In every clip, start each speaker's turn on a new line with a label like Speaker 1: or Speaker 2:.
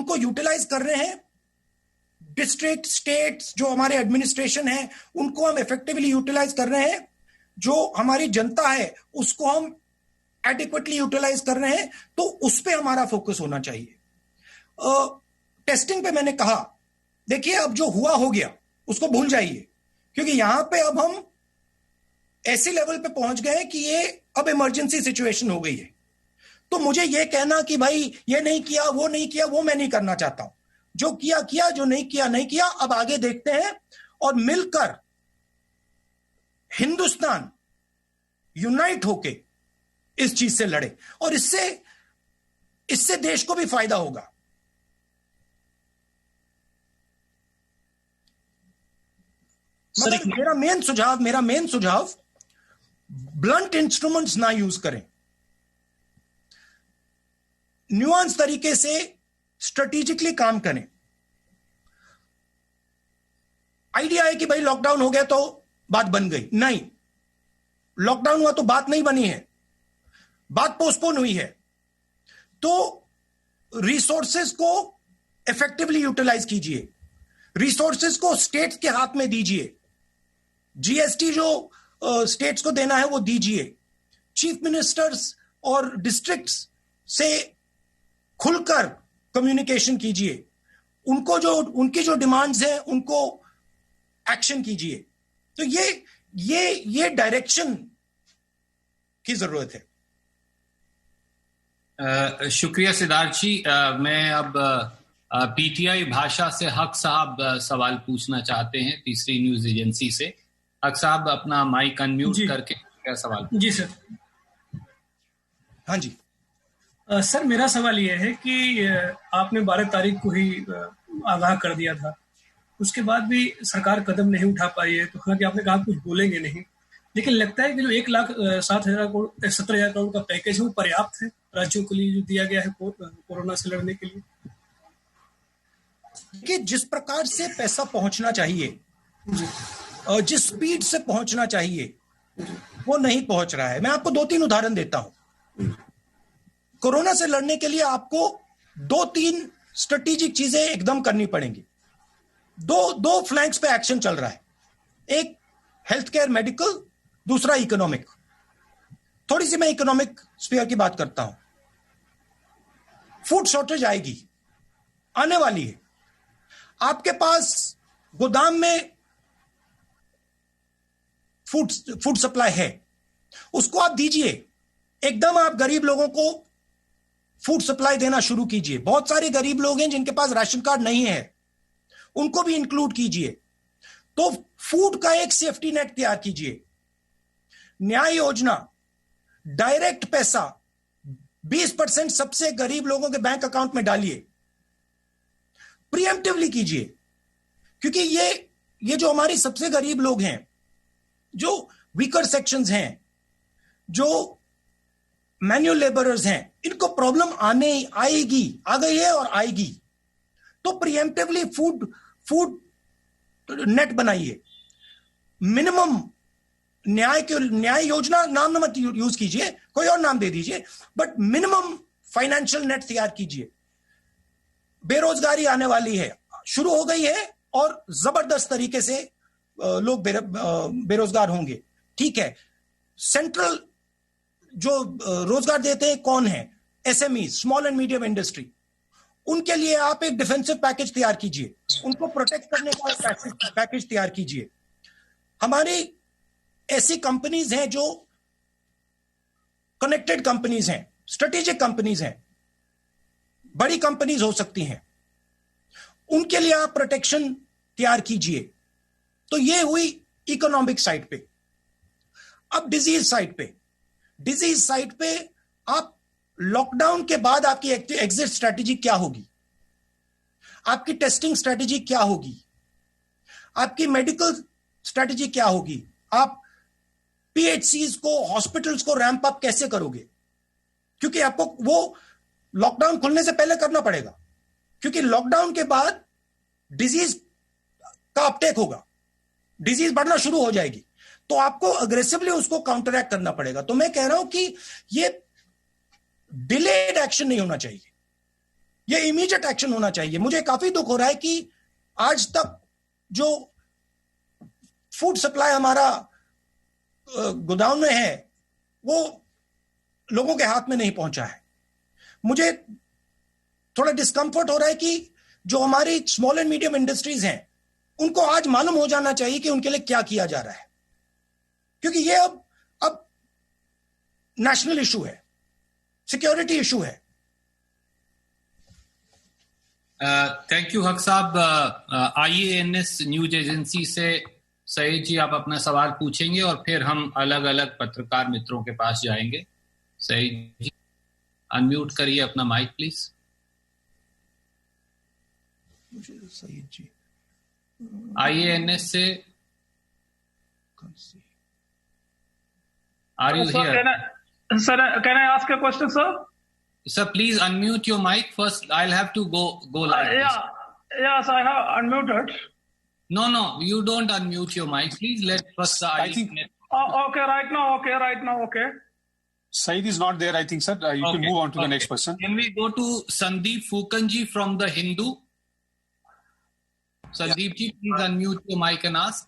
Speaker 1: उनको यूटिलाइज कर रहे हैं। डिस्ट्रिक्ट, स्टेट्स, जो हमारे एडमिनिस्ट्रेशन है, उनको हम इफेक्टिवली यूटिलाइज कर रहे हैं। जो हमारी जनता है उसको हम एडिक्वेटली यूटिलाइज कर रहे हैं। तो उस पर हमारा फोकस होना चाहिए। टेस्टिंग पे मैंने कहा, देखिए अब जो हुआ हो गया उसको भूल जाइए, क्योंकि यहां पे अब हम ऐसे लेवल पे पहुंच गए कि ये अब इमरजेंसी सिचुएशन हो गई है। तो मुझे ये कहना कि भाई ये नहीं किया, वो नहीं किया, वो मैं नहीं करना चाहता हूं। जो किया किया, जो नहीं किया नहीं किया। अब आगे देखते हैं और मिलकर हिंदुस्तान यूनाइट होके इस चीज से लड़े, और इससे देश को भी फायदा होगा। मगर मेरा मेन सुझाव ब्लंट इंस्ट्रूमेंट्स ना यूज करें। न्यूआंस तरीके से स्ट्रेटेजिकली काम करें। आइडिया है कि भाई लॉकडाउन हो गया तो बात बन गई, नहीं। लॉकडाउन हुआ तो बात नहीं बनी है, बात पोस्टपोन हुई है। तो रिसोर्सेज को इफेक्टिवली यूटिलाइज कीजिए, रिसोर्सेज को स्टेट्स के हाथ में दीजिए। जीएसटी जो स्टेट्स को देना है वो दीजिए। चीफ मिनिस्टर्स और डिस्ट्रिक्ट्स से खुलकर कम्युनिकेशन कीजिए। उनकी जो डिमांड्स हैं उनको एक्शन कीजिए। तो ये डायरेक्शन की जरूरत है।
Speaker 2: शुक्रिया सिद्धार्थ जी। मैं अब पीटीआई भाषा से हक साहब सवाल पूछना चाहते हैं, तीसरी न्यूज एजेंसी से। हक साहब अपना माइक अनम्यूट करके क्या सवाल?
Speaker 3: जी सर।
Speaker 1: हाँ जी
Speaker 3: सर, मेरा सवाल यह है कि आपने 12 तारीख को ही आगाह कर दिया था, उसके बाद भी सरकार कदम नहीं उठा पाई है। तो हालांकि आपने कहा कुछ बोलेंगे नहीं, लेकिन लगता है कि जो 1,07,000 करोड़ का पैकेज है वो पर्याप्त है राज्यों के लिए जो दिया गया है कोरोना से लड़ने के लिए।
Speaker 1: कि जिस प्रकार से पैसा पहुंचना चाहिए, जिस स्पीड से पहुंचना चाहिए, वो नहीं पहुंच रहा है। मैं आपको 2-3 उदाहरण देता हूं। कोरोना से लड़ने के लिए आपको 2-3 स्ट्रेटेजिक चीजें एकदम करनी पड़ेंगी। दो फ्लैंक्स पे एक्शन चल रहा है, एक हेल्थ केयर मेडिकल, दूसरा इकोनॉमिक। थोड़ी सी मैं इकोनॉमिक स्फीयर की बात करता हूं। फूड शॉर्टेज आएगी, आने वाली है। आपके पास गोदाम में फूड सप्लाई है, उसको आप दीजिए। एकदम आप गरीब लोगों को फूड सप्लाई देना शुरू कीजिए। बहुत सारे गरीब लोग हैं जिनके पास राशन कार्ड नहीं है, उनको भी इंक्लूड कीजिए। तो फूड का एक सेफ्टी नेट तैयार कीजिए। न्याय योजना, डायरेक्ट पैसा 20% सबसे गरीब लोगों के बैंक अकाउंट में डालिए। प्रीएम्प्टिवली कीजिए, क्योंकि ये जो हमारी सबसे गरीब लोग हैं, जो वीकर सेक्शंस हैं, जो मैन्युअल लेबरर्स हैं, इनको प्रॉब्लम आ गई है और आएगी। तो प्रीएम्प्टिवली फूड नेट बनाइए। मिनिमम न्याय योजना नाम मत यूज कीजिए, कोई और नाम दे दीजिए, बट मिनिमम फाइनेंशियल नेट तैयार कीजिए। बेरोजगारी आने वाली है, शुरू हो गई है, और जबरदस्त तरीके से लोग बेरोजगार होंगे। ठीक है, सेंट्रल जो रोजगार देते हैं कौन है? SME, small and medium industry. उनके लिए आप एक डिफेंसिव पैकेज तैयार कीजिए, उनको प्रोटेक्ट करने का पैकेज तैयार कीजिए। हमारी ऐसी कंपनीज हैं जो कनेक्टेड कंपनीज हैं, स्ट्रेटेजिक कंपनीज हैं, बड़ी कंपनीज हो सकती हैं, उनके लिए आप प्रोटेक्शन तैयार कीजिए। तो ये हुई इकोनॉमिक साइड पे। अब डिजीज साइड पे आप लॉकडाउन के बाद आपकी एग्जिट स्ट्रैटेजी क्या होगी? आपकी टेस्टिंग स्ट्रैटेजी क्या होगी? आपकी मेडिकल स्ट्रैटेजी क्या होगी? आप पीएचसीज को, हॉस्पिटल्स को रैंप अप कैसे करोगे? क्योंकि आपको वो लॉकडाउन खुलने से पहले करना पड़ेगा, क्योंकि लॉकडाउन के बाद डिजीज का अपटेक होगा, डिजीज बढ़ना शुरू हो जाएगी। तो आपको अग्रेसिवली उसको काउंटरैक्ट करना पड़ेगा। तो मैं कह रहा हूं कि ये डिलेड एक्शन नहीं होना चाहिए। ये इमीडिएट एक्शन होना चाहिए। मुझे काफी दुख हो रहा है कि आज तक जो फूड सप्लाई हमारा गोदाम में है वो लोगों के हाथ में नहीं पहुंचा है। मुझे थोड़ा डिस्कंफर्ट हो रहा है कि जो हमारी स्मॉल एंड मीडियम इंडस्ट्रीज हैं उनको आज मालूम हो जाना चाहिए कि उनके लिए क्या किया जा रहा है, क्योंकि ये अब नेशनल इशू है, सिक्योरिटी इशू है।
Speaker 2: थैंक यू हक साहब। IANS न्यूज एजेंसी से सईद जी आप अपना सवाल पूछेंगे और फिर हम अलग अलग पत्रकार मित्रों के पास जाएंगे। सईद जी अनम्यूट करिए अपना mic please.
Speaker 1: Saeed ji
Speaker 2: IANS से are you here?
Speaker 4: Sir, can I ask a question, sir?
Speaker 2: Sir, please unmute your mic first. I'll have to go live.
Speaker 4: Yes, I have unmuted.
Speaker 2: No, you don't unmute your mic. Please let first the
Speaker 4: I think. Okay, right now. Okay.
Speaker 5: Saeed is not there, I think, sir. You can move on to the next person.
Speaker 2: Can we go to Sandeep Fukanji from The Hindu? Sandeep ji, please unmute your mic and ask.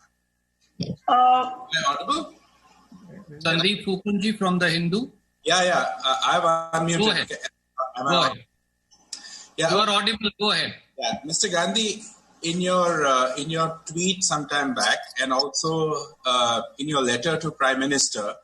Speaker 6: Am I audible?
Speaker 2: Sandeep Fukanji from The Hindu.
Speaker 6: Yeah. I've unmuted.
Speaker 2: Go ahead. Go ahead.
Speaker 6: Yeah.
Speaker 2: You are audible. Go ahead.
Speaker 6: Yeah, Mr. Gandhi, in your tweet sometime back, and also in your letter to Prime Minister,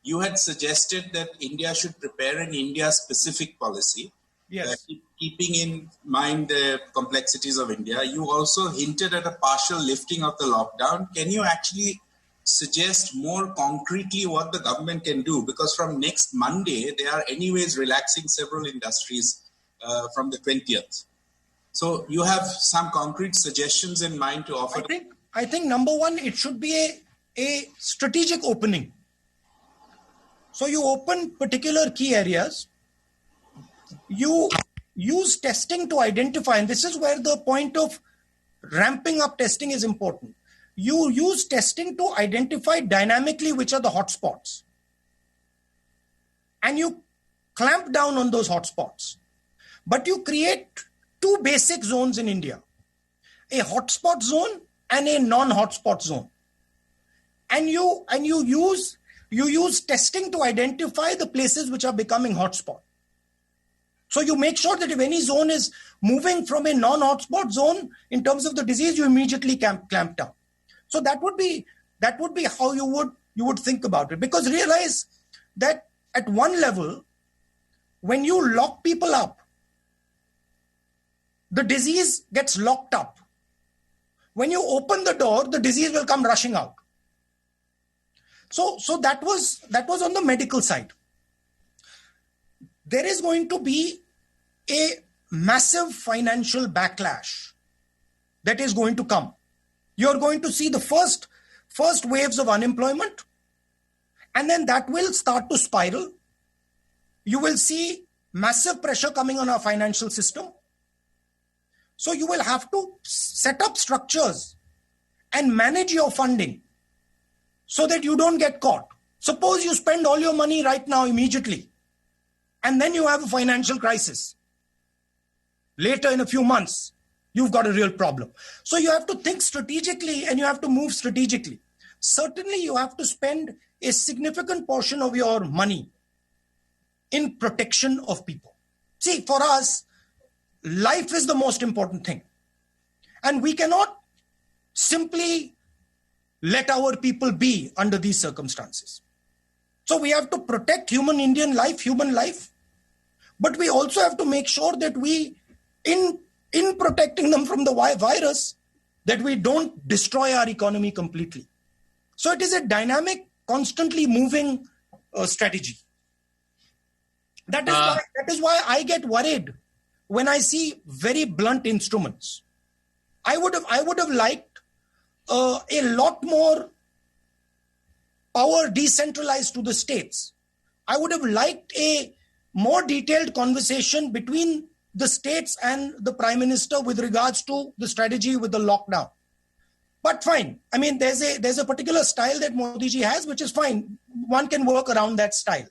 Speaker 6: you had suggested that India should prepare an India-specific policy.
Speaker 1: Yes.
Speaker 6: Keeping in mind the complexities of India, you also hinted at a partial lifting of the lockdown. Can you actually suggest more concretely what the government can do? Because from next Monday, they are anyways relaxing several industries from the 20th. So you have some concrete suggestions in mind to offer?
Speaker 1: I think number one, it should be a strategic opening. So you open particular key areas. You use testing to identify, and this is where the point of ramping up testing is important. You use testing to identify dynamically which are the hotspots. And you clamp down on those hotspots. But you create two basic zones in India, a hotspot zone and a non-hotspot zone. And you use testing to identify the places which are becoming hotspot. So you make sure that if any zone is moving from a non-hotspot zone in terms of the disease, you immediately clamp down. So that would be how you would think about it. Because realize that at one level, when you lock people up, the disease gets locked up. When you open the door, the disease will come rushing out. So that was on the medical side. There is going to be a massive financial backlash that is going to come. You're going to see the first waves of unemployment, and then that will start to spiral. You will see massive pressure coming on our financial system. So you will have to set up structures and manage your funding so that you don't get caught. Suppose you spend all your money right now immediately, and then you have a financial crisis. Later in a few months, you've got a real problem. So you have to think strategically and you have to move strategically. Certainly you have to spend a significant portion of your money in protection of people. See, for us, life is the most important thing. And we cannot simply let our people be under these circumstances. So we have to protect human life, but we also have to make sure that we, in protecting them from the virus, that we don't destroy our economy completely. So it is a dynamic, constantly moving strategy. That is why I get worried when I see very blunt instruments. I would have liked a lot more power decentralized to the states. I would have liked a more detailed conversation between the states and the Prime Minister with regards to the strategy with the lockdown. But fine. I mean, there's a particular style that Modi ji has, which is fine. One can work around that style.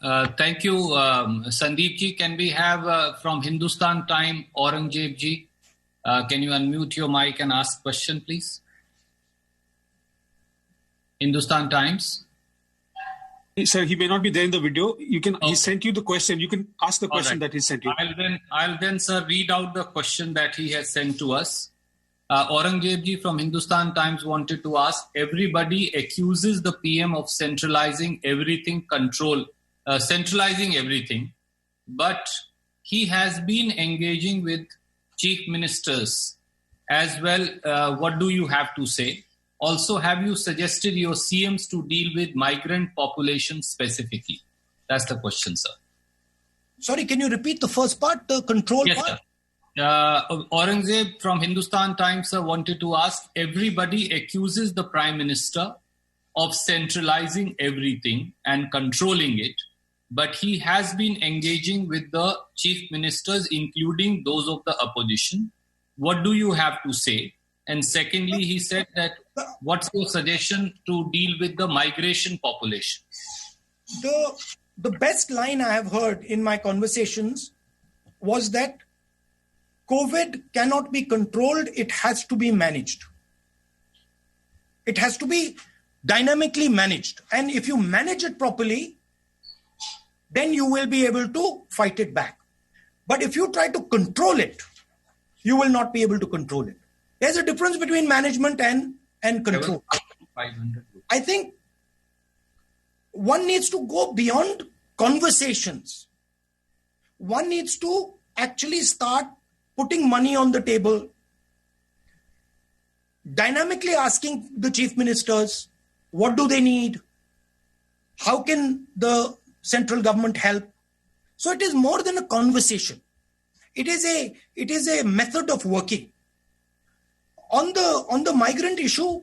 Speaker 2: Thank you, Sandeep ji. Can we have from Hindustan Time, Aurangzeb ji? Can you unmute your mic and ask question, please? Hindustan Times.
Speaker 5: Sir, he may not be there in the video. You can. Okay. He sent you the question. You can ask the question that he sent you.
Speaker 2: I'll then, sir, read out the question that he has sent to us. Aurangzeb ji from Hindustan Times wanted to ask: everybody accuses the PM of centralizing everything, but he has been engaging with chief ministers as well. What do you have to say? Also, have you suggested your CMs to deal with migrant population specifically? That's the question, sir.
Speaker 1: Sorry, can you repeat the first part, the control
Speaker 2: yes,
Speaker 1: part?
Speaker 2: Sir. Aurangzeb from Hindustan Times sir, wanted to ask, everybody accuses the Prime Minister of centralizing everything and controlling it, but he has been engaging with the chief ministers, including those of the opposition. What do you have to say? And secondly, he said that what's your suggestion to deal with the migration population?
Speaker 1: The best line I have heard in my conversations was that COVID cannot be controlled, it has to be managed. It has to be dynamically managed. And if you manage it properly, then you will be able to fight it back. But if you try to control it, you will not be able to control it. There's a difference between management and control. I think one needs to go beyond conversations. One needs to actually start putting money on the table, dynamically asking the chief ministers, what do they need? How can the central government help? So it is more than a conversation. It is a method of working. On the migrant issue,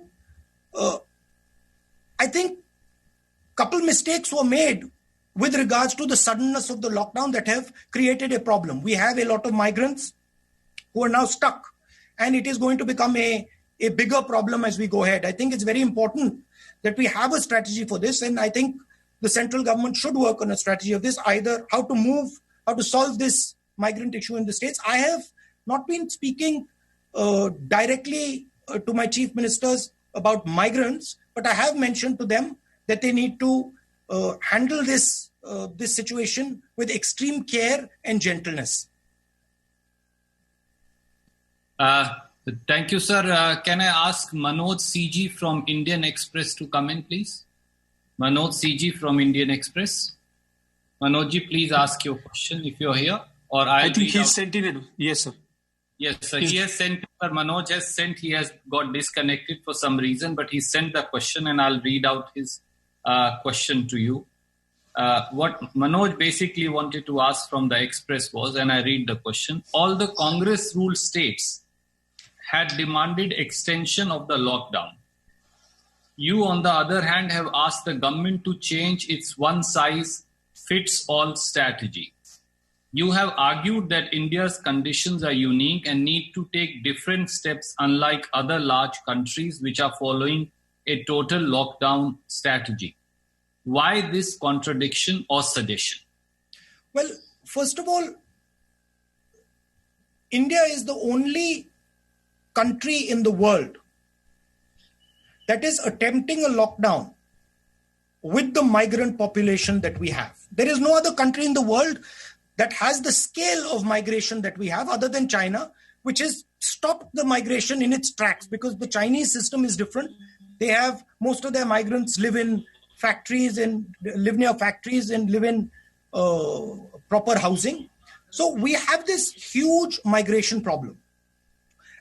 Speaker 1: I think a couple mistakes were made with regards to the suddenness of the lockdown that have created a problem. We have a lot of migrants who are now stuck, and it is going to become a bigger problem as we go ahead. I think it's very important that we have a strategy for this, and I think the central government should work on a strategy of this, either how to solve this migrant issue in the states. I have not been speaking directly to my chief ministers about migrants, but I have mentioned to them that they need to handle this situation with extreme care and gentleness.
Speaker 2: Thank you, sir. Can I ask Manoj CG from Indian Express to come in, please? Manoj CG from Indian Express. Manojji, please ask your question if you're here. Or
Speaker 5: I think he sent in. Yes, sir.
Speaker 2: Yes, sir. He has sent, sir. Manoj has sent. He has got disconnected for some reason, but he sent the question, and I'll read out his question to you. What Manoj basically wanted to ask from the Express was, and I read the question, all the Congress-ruled states had demanded extension of the lockdown. You, on the other hand, have asked the government to change its one-size-fits-all strategy. You have argued that India's conditions are unique and need to take different steps, unlike other large countries which are following a total lockdown strategy. Why this contradiction or suggestion?
Speaker 1: Well, first of all, India is the only country in the world that is attempting a lockdown with the migrant population that we have. There is no other country in the world that has the scale of migration that we have, other than China, which has stopped the migration in its tracks, because the Chinese system is different. They have, most of their migrants live in factories and live near factories and live in proper housing. So we have this huge migration problem.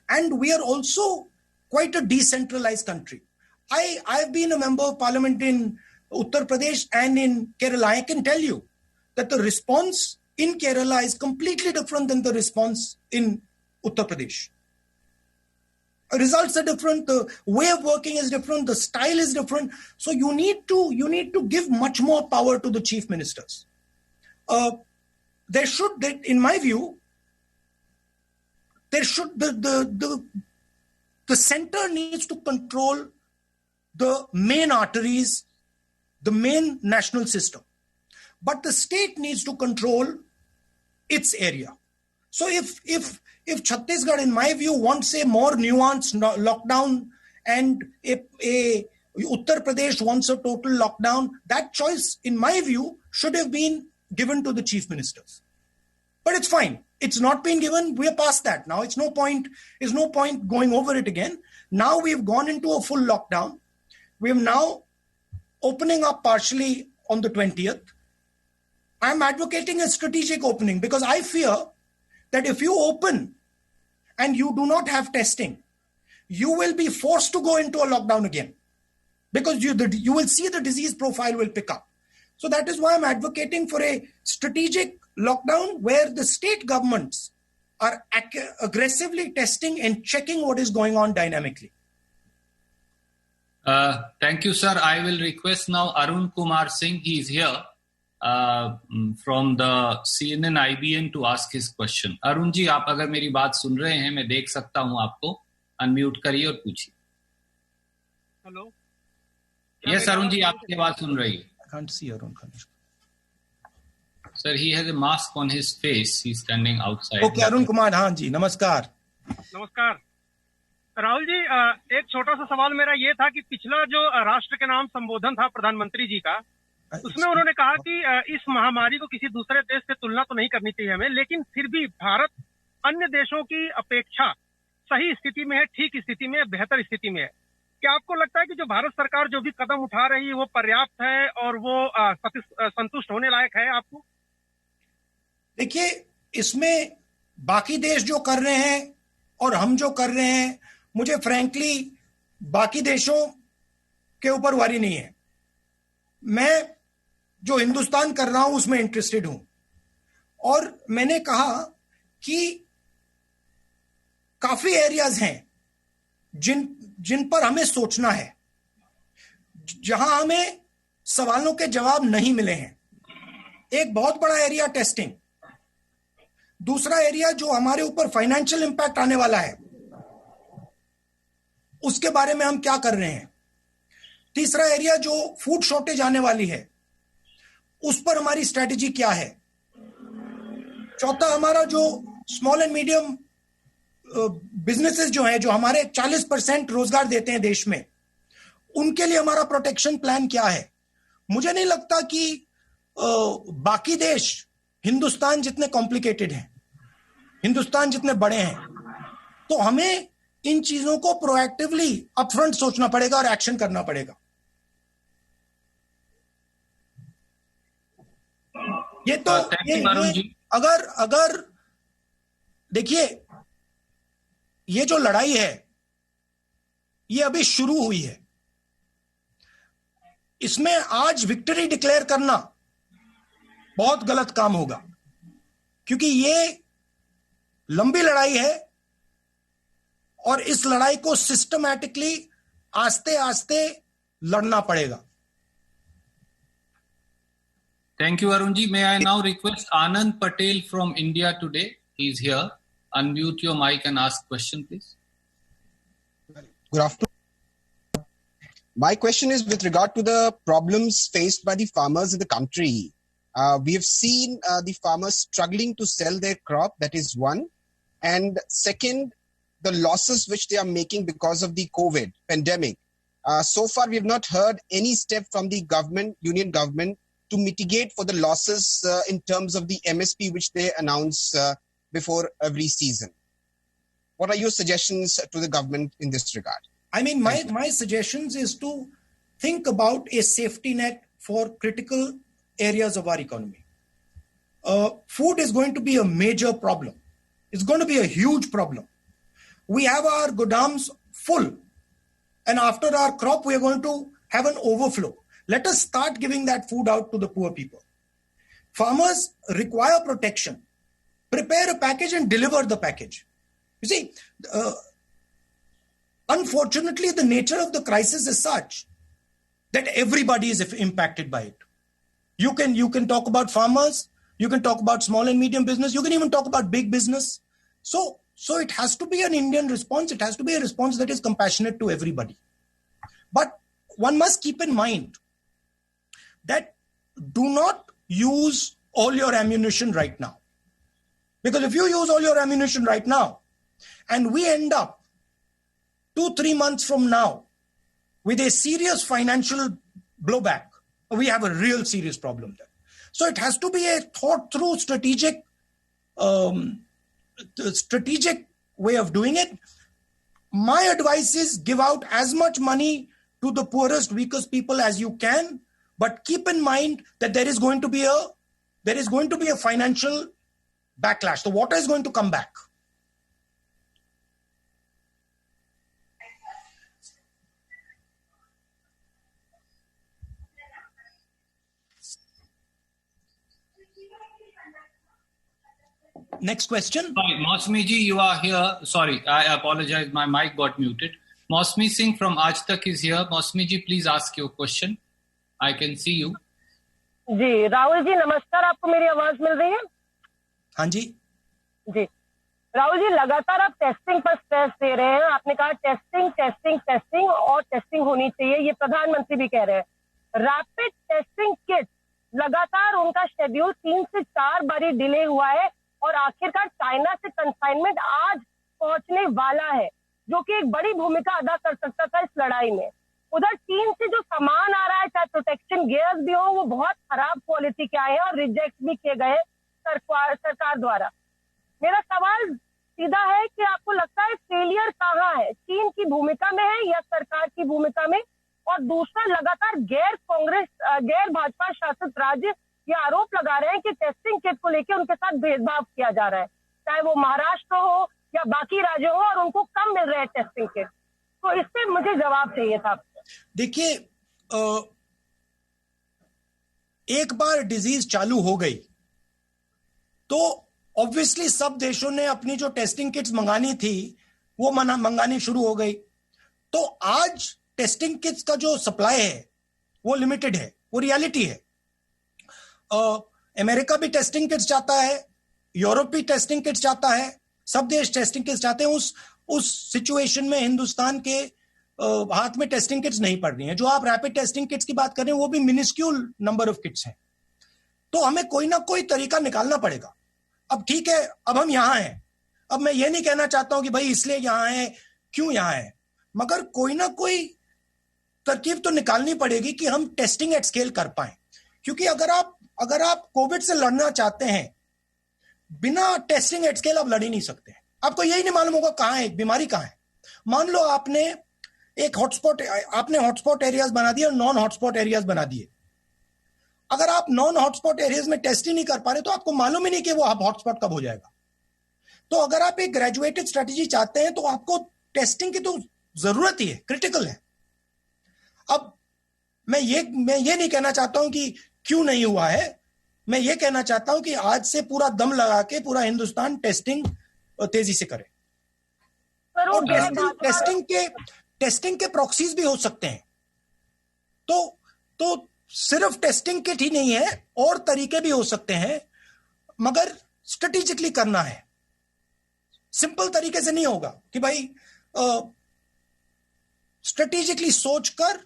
Speaker 1: And we are also quite a decentralized country. I've been a member of parliament in Uttar Pradesh and in Kerala. I can tell you that the response in Kerala is completely different than the response in Uttar Pradesh. Results are different, the way of working is different, the style is different. So you need to give much more power to the chief ministers. In my view, there should the center needs to control the main arteries, the main national system. but the state needs to control its area. So if Chhattisgarh, in my view, wants a more nuanced lockdown and a Uttar Pradesh wants a total lockdown, that choice, in my view, should have been given to the chief ministers. But it's fine. It's not been given. We're past that now. It's no point going over it again. Now we've gone into a full lockdown. We're now opening up partially on the 20th. I'm advocating a strategic opening because I fear that if you open and you do not have testing, you will be forced to go into a lockdown again because you will see the disease profile will pick up. So that is why I'm advocating for a strategic lockdown where the state governments are aggressively testing and checking what is going on dynamically.
Speaker 2: Thank you, sir. I will request now Arun Kumar Singh. He is here from the CNN IBN to ask his question. Arun ji, आप अगर मेरी बात सुन रहे हैं, मैं देख सकता हूं आपको. अनम्यूट करिए और पूछिए.
Speaker 7: हेलो.
Speaker 2: Yes, Arun ji, आपकी बात सुन रही है.
Speaker 1: I can't see Arun.
Speaker 2: Sir, he has a mask on his face. He's standing outside.
Speaker 1: Okay, Arun Kumar, हाँ जी, नमस्कार.
Speaker 7: नमस्कार. राहुल जी, एक छोटा सा सवाल मेरा ये था कि पिछला जो राष्ट्र के नाम संबोधन था प्रधानमंत्री जी का, उसमें उन्होंने कहा कि इस महामारी को किसी दूसरे देश से तुलना तो नहीं करनी चाहिए हमें, लेकिन फिर भी भारत अन्य देशों की अपेक्षा सही स्थिति में है, ठीक स्थिति में है, बेहतर स्थिति में है. क्या आपको लगता है कि जो भारत सरकार जो भी कदम उठा रही है वो पर्याप्त है और वो संतुष्ट होने लायक है आपको?
Speaker 1: देखिए, इसमें बाकी देश जो कर रहे हैं और हम जो कर रहे हैं, मुझे फ्रैंकली बाकी देशों के ऊपर वारी नहीं है. मैं जो हिंदुस्तान कर रहा हूं उसमें इंटरेस्टेड हूं. और मैंने कहा कि काफी एरियाज हैं जिन पर हमें सोचना है, जहां हमें सवालों के जवाब नहीं मिले हैं. एक बहुत बड़ा एरिया टेस्टिंग, दूसरा एरिया जो हमारे ऊपर फाइनेंशियल इंपैक्ट आने वाला है उसके बारे में हम क्या कर रहे हैं, तीसरा एरिया जो फूड शॉर्टेज आने वाली है उस पर हमारी स्ट्रेटेजी क्या है, चौथा हमारा जो स्मॉल एंड मीडियम बिजनेसेस जो हैं, जो हमारे 40% रोजगार देते हैं देश में, उनके लिए हमारा प्रोटेक्शन प्लान क्या है. मुझे नहीं लगता कि बाकी देश हिंदुस्तान जितने कॉम्प्लिकेटेड हैं, हिंदुस्तान जितने बड़े हैं, तो हमें इन चीजों को प्रोएक्टिवली अपफ्रंट सोचना पड़ेगा और एक्शन करना पड़ेगा. ये तो अगर देखिए, ये जो लड़ाई है ये अभी शुरू हुई है. इसमें आज विक्ट्री डिक्लेयर करना बहुत गलत काम होगा, क्योंकि ये लंबी लड़ाई है और इस लड़ाई को सिस्टमैटिकली आस्ते आस्ते लड़ना पड़ेगा.
Speaker 2: Thank you, Arunji. May I now request Anand Patel from India today? He's here. Unmute your mic and ask question, please.
Speaker 8: Good afternoon. My question is with regard to the problems faced by the farmers in the country. We have seen the farmers struggling to sell their crop, that is one. And second, the losses which they are making because of the COVID pandemic. So far, we have not heard any step from the government, union government, to mitigate for the losses in terms of the MSP which they announce before every season. What are your suggestions to the government in this regard?
Speaker 1: I mean, my suggestions is to think about a safety net for critical areas of our economy. Food is going to be a major problem. It's going to be a huge problem. We have our godams full, and after our crop, we are going to have an overflow. Let us start giving that food out to the poor people. Farmers require protection. Prepare a package and deliver the package. You see, unfortunately, the nature of the crisis is such that everybody is impacted by it. You can talk about farmers, you can talk about small and medium business, you can even talk about big business. So it has to be an Indian response. It has to be a response that is compassionate to everybody. But one must keep in mind that do not use all your ammunition right now. Because if you use all your ammunition right now, and we end up 2-3 months from now with a serious financial blowback, we have a real serious problem there. So it has to be a thought through strategic way of doing it. My advice is give out as much money to the poorest, weakest people as you can, but keep in mind that there is going to be a financial backlash. The water is going to come back. Next question.
Speaker 2: Sorry, Mausmi ji, you are here. Sorry, I apologize. My mic got muted. Mausmi Singh from Aaj Tak is here. Mausmi ji, please ask your question. I can see you.
Speaker 9: जी राहुल जी नमस्कार, आपको मेरी आवाज मिल रही है?
Speaker 1: हाँ जी
Speaker 9: जी राहुल जी, लगातार आप testing पर स्ट्रेस दे रहे हैं. आपने कहा टेस्टिंग टेस्टिंग टेस्टिंग और टेस्टिंग होनी चाहिए, ये प्रधानमंत्री भी कह रहे हैं. रैपिड टेस्टिंग किट लगातार उनका शेड्यूल 3 से 4 बारी डिले हुआ है और आखिरकार चाइना से कंसाइनमेंट आज पहुंचने वाला है, जो कि एक बड़ी भूमिका अदा कर सकता था इस लड़ाई में. उधर चीन से जो सामान आ रहा है, चाहे प्रोटेक्शन गियर्स भी हो, वो बहुत खराब क्वालिटी के आए हैं और रिजेक्ट भी किए गए सरकार द्वारा. मेरा सवाल सीधा है कि आपको लगता है फेलियर कहाँ है, चीन की भूमिका में है या सरकार की भूमिका में? और दूसरा, लगातार गैर भाजपा शासित राज्य ये आरोप लगा रहे हैं कि टेस्टिंग किट को लेकर उनके साथ भेदभाव किया जा रहा है, चाहे वो महाराष्ट्र हो या बाकी राज्य हो, और उनको कम मिल रहे हैं टेस्टिंग किट. तो इस पे मुझे जवाब चाहिए था.
Speaker 1: देखिए, एक बार डिजीज चालू हो गई तो ऑब्वियसली सब देशों ने अपनी जो टेस्टिंग किट्स मंगानी थी वो मंगानी शुरू हो गई. तो आज टेस्टिंग किट्स का जो सप्लाई है वो लिमिटेड है, वो रियलिटी है. अमेरिका भी टेस्टिंग किट्स चाहता है, यूरोप भी टेस्टिंग किट्स चाहता है, सब देश टेस्टिंग किट्स चाहते हैं. उस सिचुएशन में हिंदुस्तान के हाथ में टेस्टिंग किट्स नहीं पड़ रही हैं. जो आप रैपिड टेस्टिंग किट्स की बात कर रहे हैं वो भी मिनिस्क्यूल नंबर ऑफ किट्स हैं. तो हमें कोई ना कोई तरीका निकालना पड़ेगा. अब ठीक है, अब हम यहां हैं. अब मैं ये नहीं कहना चाहता हूं कि भाई इसलिए यहां है, क्यों यहां है, मगर कोई ना कोई तरकीब तो निकालनी पड़ेगी कि हम टेस्टिंग एट स्केल कर पाए. क्योंकि अगर आप कोविड से लड़ना चाहते हैं, बिना टेस्टिंग एट स्केल आप लड़ ही नहीं सकते. आपको यही नहीं मालूम होगा कहां है बीमारी, कहां है. मान लो आपने हॉटस्पॉट एरियाज बना दिए और नॉन हॉटस्पॉट एरियाज बना दिए. अगर आप नॉन हॉटस्पॉट एरियाज में टेस्ट ही नहीं कर पा रहे तो आपको मालूम ही नहीं कि वो हॉटस्पॉट कब हो जाएगा. तो अगर आप एक ग्रेजुएटेड स्ट्रेटेजी चाहते हैं तो आपको टेस्टिंग की तो जरूरत ही है, क्रिटिकल है. अब मैं ये नहीं कहना चाहता हूं कि क्यों नहीं हुआ है, मैं ये कहना चाहता हूं कि आज से पूरा दम लगा के पूरा हिंदुस्तान टेस्टिंग तेजी से करे. और टेस्टिंग के प्रॉक्सीज भी हो सकते हैं. तो सिर्फ टेस्टिंग किट ही नहीं है, और तरीके भी हो सकते हैं, मगर स्ट्रेटेजिकली करना है. सिंपल तरीके से नहीं होगा कि भाई स्ट्रेटेजिकली सोचकर.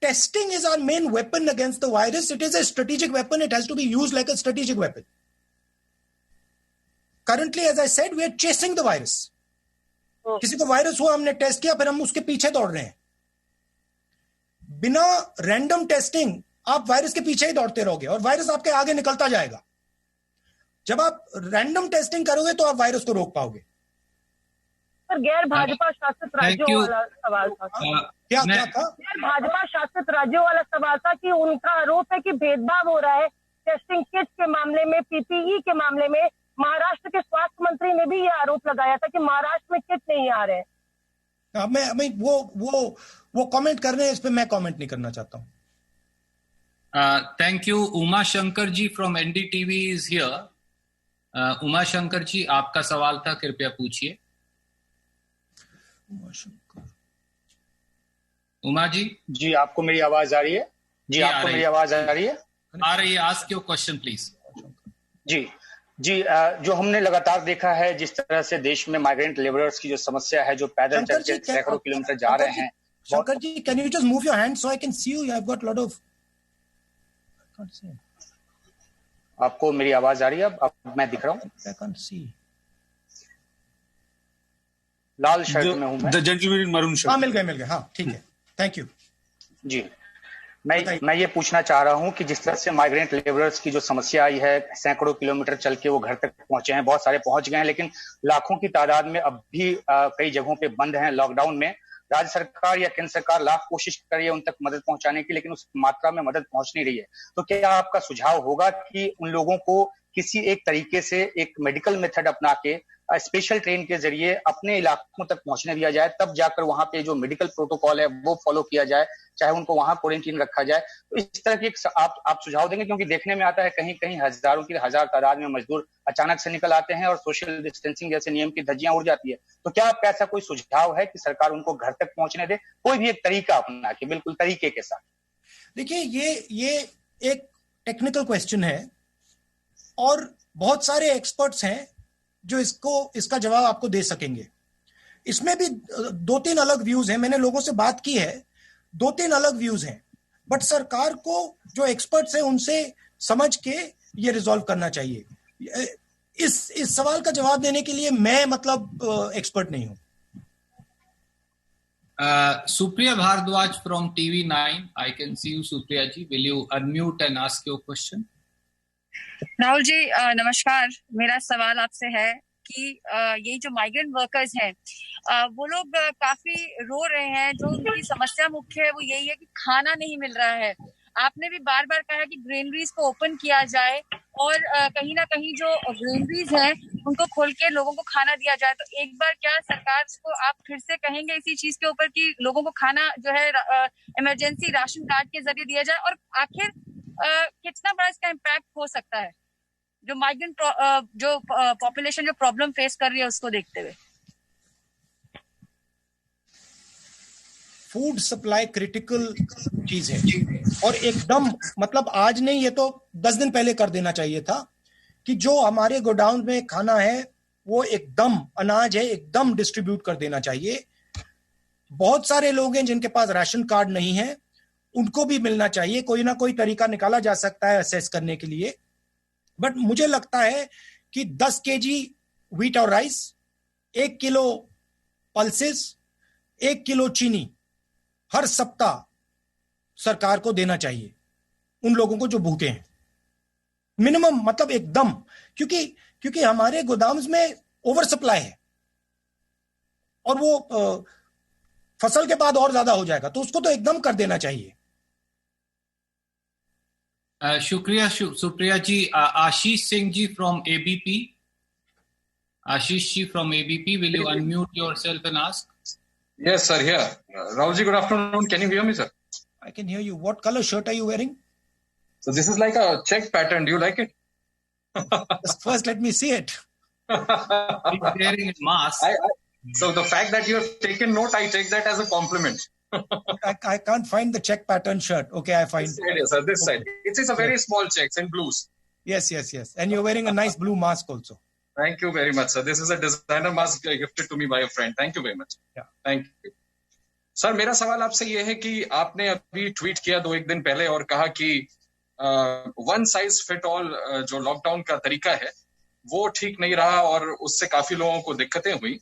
Speaker 1: Testing is our main weapon against the virus. It is a strategic weapon. It has to be used like a strategic weapon. Currently, as I said, we are chasing the virus. किसी को virus हुआ, हमने test किया, फिर हम उसके पीछे दौड़ रहे हैं. बिना रैंडम टेस्टिंग आप वायरस के पीछे ही दौड़ते रहोगे और वायरस आपके आगे निकलता जाएगा. जब आप रैंडम टेस्टिंग करोगे तो आप वायरस को रोक पाओगे.
Speaker 9: गैर भाजपा शासित राज्यों वाला सवाल था.
Speaker 1: क्या था?
Speaker 9: गैर भाजपा शासित राज्यों वाला सवाल था कि उनका आरोप है कि भेदभाव हो रहा है टेस्टिंग किट्स के मामले में, पीपीई के मामले में. महाराष्ट्र के स्वास्थ्य मंत्री ने भी ये आरोप लगाया था कि महाराष्ट्र में किट नहीं आ रहे हैं.
Speaker 1: मैं वो कमेंट कर रहे हैं, इस पे मैं कमेंट नहीं करना चाहता हूँ.
Speaker 2: Thank you. Uma Shankar ji from NDTV is here. Uma Shankar ji, आपका सवाल था, कृपया पूछिए. उमा जी,
Speaker 10: आपको मेरी आवाज आ रही है? जी, आपको मेरी आवाज आ रही है?
Speaker 2: आ रही है. Ask your question please.
Speaker 10: जी, जो हमने लगातार देखा है, जिस तरह से देश में माइग्रेंट लेबरर्स की जो समस्या है, जो पैदल चल के सैकड़ों किलोमीटर जा रहे हैं.
Speaker 1: Shankar ji, can you just move your hand so I can see you? I have got lot of.
Speaker 10: आपको मेरी आवाज आ रही है? अब मैं दिख रहा हूँ, लाल शर्ट में हूं मैं।
Speaker 5: The gentleman in maroon shirt.
Speaker 1: मिल गए, हाँ ठीक है, थैंक यू
Speaker 10: जी। मैं ये पूछना चाह रहा हूं कि जिस तरह से माइग्रेंट लेबरर्स की जो समस्या आई है, सैकड़ों किलोमीटर चल के वो घर तक पहुंचे हैं, बहुत सारे पहुंच गए हैं, लेकिन लाखों की तादाद में अब भी कई जगहों पे बंद हैं लॉकडाउन में। राज्य सरकार या केंद्र सरकार लाख कोशिश कर रही है उन तक मदद पहुंचाने की, लेकिन उस मात्रा में मदद पहुंच नहीं रही है। तो क्या आपका सुझाव होगा कि उन लोगों को किसी एक तरीके से एक मेडिकल मेथड अपना के स्पेशल ट्रेन के जरिए अपने इलाकों तक पहुंचने दिया जाए, तब जाकर वहां पे जो मेडिकल प्रोटोकॉल है वो फॉलो किया जाए, चाहे उनको वहां क्वारंटीन रखा जाए? तो इस तरह की आप सुझाव देंगे? क्योंकि देखने में आता है कहीं कहीं हजार तादाद में मजदूर अचानक से निकल आते हैं और सोशल डिस्टेंसिंग जैसे नियम की धज्जियां उड़ जाती है। तो क्या आपका ऐसा कोई सुझाव है कि सरकार उनको घर तक पहुंचने दे, कोई भी एक तरीका अपना के, बिल्कुल तरीके के साथ?
Speaker 1: देखिए, ये एक टेक्निकल क्वेश्चन है और बहुत सारे एक्सपर्ट्स हैं जो इसका जवाब आपको दे सकेंगे। इसमें भी 2-3 अलग व्यूज हैं, मैंने लोगों से बात की है, 2-3 अलग व्यूज हैं, बट सरकार को जो एक्सपर्ट्स हैं उनसे समझ के ये रिजॉल्व करना चाहिए। इस सवाल का जवाब देने के लिए मैं एक्सपर्ट नहीं हूं।
Speaker 2: Supriya Bhardwaj from TV9, I can see you, Supriya ji. Will you unmute and ask your question?
Speaker 11: Rahul ji नमस्कार। मेरा सवाल आपसे है कि ये जो माइग्रेंट वर्कर्स हैं वो लोग काफी रो रहे हैं। जो उनकी समस्या मुख्य है वो यही है कि खाना नहीं मिल रहा है। आपने भी बार बार कहा कि ग्रेनरीज को ओपन किया जाए और कहीं ना कहीं जो ग्रेनरीज हैं उनको खोल के लोगों को खाना दिया जाए। तो एक बार क्या सरकार को आप फिर से कहेंगे इसी चीज के ऊपर कि लोगों को खाना जो है इमरजेंसी राशन कार्ड के जरिए दिया जाए? और आखिर कितना बड़ा इसका इम्पैक्ट हो सकता है जो माइग्रेंट जो पॉपुलेशन जो प्रॉब्लम फेस कर रही है उसको देखते हुए?
Speaker 1: फूड सप्लाई क्रिटिकल चीज है और एकदम आज नहीं, ये तो 10 दिन पहले कर देना चाहिए था कि जो हमारे गोडाउन में खाना है वो एकदम अनाज है एकदम डिस्ट्रीब्यूट कर देना चाहिए। बहुत सारे लोग हैं जिनके पास राशन कार्ड नहीं है, उनको भी मिलना चाहिए। कोई ना कोई तरीका निकाला जा सकता है असेस करने के लिए। बट मुझे लगता है कि 10 केजी व्हीट और राइस, 1 किलो पल्सेस, 1 किलो चीनी हर सप्ताह सरकार को देना चाहिए उन लोगों को जो भूखे हैं। मिनिमम एकदम, क्योंकि हमारे गोदाम्स में ओवर सप्लाई है और वो फसल के बाद और ज्यादा हो जाएगा, तो उसको तो एकदम कर देना चाहिए।
Speaker 2: शुक्रिया Supriya ji. Ashish Singh ji from ABP. Ashish ji from ABP, will you unmute yourself and ask?
Speaker 12: Yes, sir. Here. Rahul ji, good afternoon. Can you hear me, sir?
Speaker 1: I can hear you. What color shirt are you wearing?
Speaker 12: So this is like a check pattern. Do you like it?
Speaker 1: First, let me see it.
Speaker 2: He's wearing a mask.
Speaker 12: So the fact that you have taken note, I take that as a compliment.
Speaker 1: I can't find the check pattern shirt. Okay, I find
Speaker 12: this side, yes, sir. This side. It's a very small checks in blues.
Speaker 1: Yes. And you're wearing a nice blue mask also.
Speaker 12: Thank you very much, sir. This is a designer mask gifted to me by a friend. Thank you very much.
Speaker 1: Yeah.
Speaker 12: Thank you. Sir, मेरा सवाल आपसे ये है कि आपने अभी tweet किया 2-1 दिन पहले और कहा कि वन साइज फिट ऑल जो लॉकडाउन का तरीका है वो ठीक नहीं रहा और उससे काफी लोगों को दिक्कतें हुई।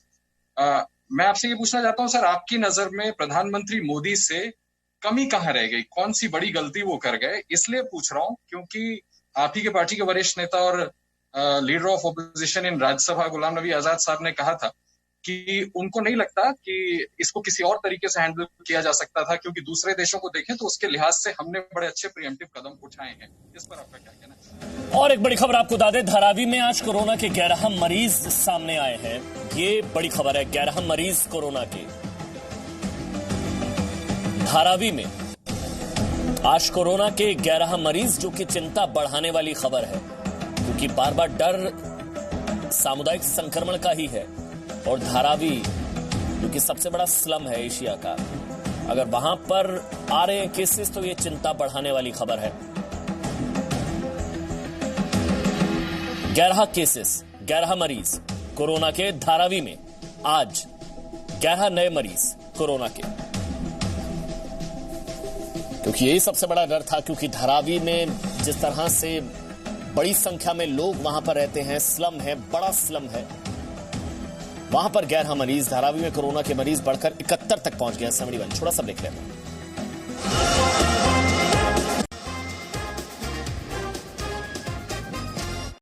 Speaker 12: मैं आपसे ये पूछना चाहता हूँ सर, आपकी नजर में प्रधानमंत्री मोदी से कमी कहाँ रह गई? कौन सी बड़ी गलती वो कर गए? इसलिए पूछ रहा हूँ क्योंकि आप ही के पार्टी के वरिष्ठ नेता और leader of opposition in Rajya Sabha Ghulam Nabi Azad साहब ने कहा था कि उनको नहीं लगता कि इसको किसी और तरीके से हैंडल किया जा सकता था, क्योंकि दूसरे देशों को देखें तो उसके लिहाज से हमने बड़े अच्छे प्रिएम्प्टिव कदम उठाए हैं। इस पर आपका क्या कहना है?
Speaker 13: और एक बड़ी खबर आपको बता दें, धारावी में आज कोरोना के 11 मरीज सामने आए हैं। ये बड़ी खबर है, 11 मरीज कोरोना के। धारावी में आज कोरोना के 11 मरीज, जो कि चिंता बढ़ाने वाली खबर है, क्योंकि बार बार डर सामुदायिक संक्रमण का ही है। और धारावी जो कि सबसे बड़ा स्लम है एशिया का, अगर वहां पर आ रहे हैं केसेस तो ये चिंता बढ़ाने वाली खबर है। 11 केसेस, 11 मरीज कोरोना के धारावी में। आज 11 नए मरीज कोरोना के, क्योंकि यही सबसे बड़ा डर था। क्योंकि धारावी में जिस तरह से बड़ी संख्या में लोग वहां पर रहते हैं, स्लम है, बड़ा स्लम है। वहां पर 11 मरीज, धारावी में कोरोना के मरीज बढ़कर 71 तक पहुंच गया। 71 छोटा सा ब्रेक लेते हैं।